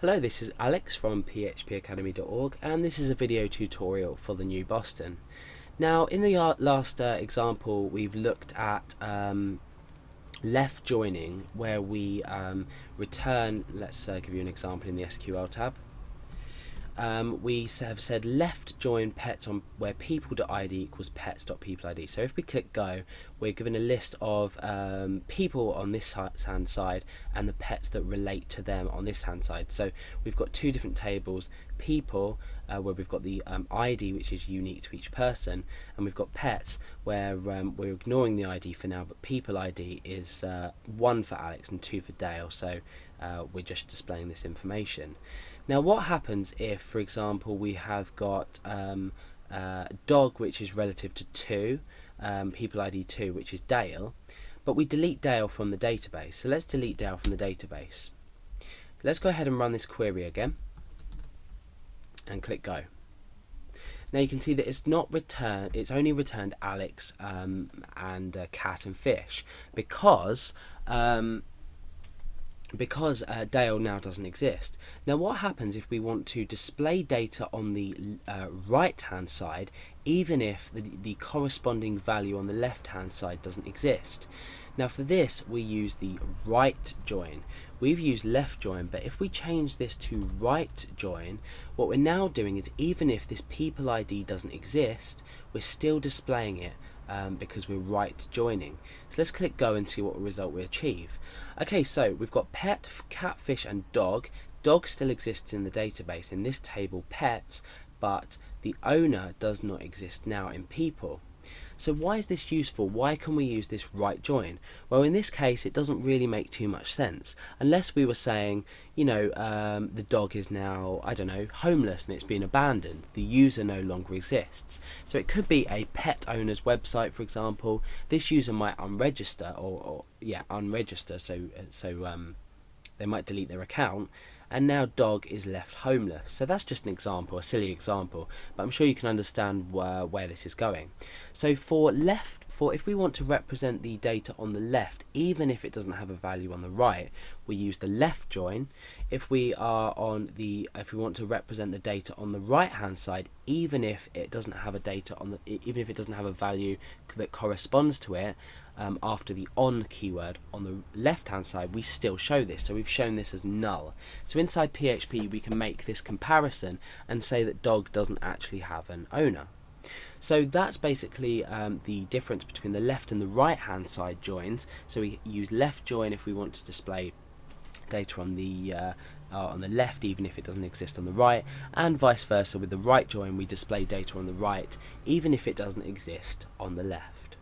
Hello, this is Alex from phpacademy.org, and this is a video tutorial for the new Boston. Now, in the last example, we've looked at left joining, where we return, let's give you an example in the SQL tab. We have said left join pets on where people.id equals pets.peopleid. So if we click go, we're given a list of people on this hand side and the pets that relate to them on this hand side. So we've got two different tables: people, where we've got the ID, which is unique to each person, and we've got pets, where we're ignoring the ID for now, but people ID is 1 for Alex and 2 for Dale. So we're just displaying this information. Now, what happens if, for example, we have got dog, which is relative to 2, people ID 2, which is Dale, but we delete Dale from the database. So let's delete Dale from the database. Let's go ahead and run this query again and click go. Now you can see that it's not returned, it's only returned Alex and cat and fish, because Dale now doesn't exist. Now what happens if we want to display data on the right hand side, even if the corresponding value on the left hand side doesn't exist? Now for this we use the right join. We've used left join, but if we change this to right join, what we're now doing is, even if this people ID doesn't exist, we're still displaying it because we're right joining. So let's click go and see what result we achieve. Okay, so we've got pet, cat, fish and dog. Dog still exists in the database in this table pets, but the owner does not exist now in people. So why is this useful? Why can we use this right join? Well, in this case it doesn't really make too much sense, unless we were saying, you know, the dog is now, I don't know, homeless and it's been abandoned. The user no longer exists. So it could be a pet owner's website, for example. This user might unregister, unregister, so they might delete their account, and now dog is left homeless. So that's just an example, a silly example, but I'm sure you can understand where this is going. So for if we want to represent the data on the left, even if it doesn't have a value on the right, we use the left join. If we want to represent the data on the right hand side, even if it doesn't have a value that corresponds to it, after the on keyword on the left hand side, we still show this. So we've shown this as null. So inside PHP we can make this comparison and say that dog doesn't actually have an owner. So that's basically the difference between the left and the right hand side joins. So we use left join if we want to display data on the left, even if it doesn't exist on the right, and vice versa. With the right join we display data on the right, even if it doesn't exist on the left.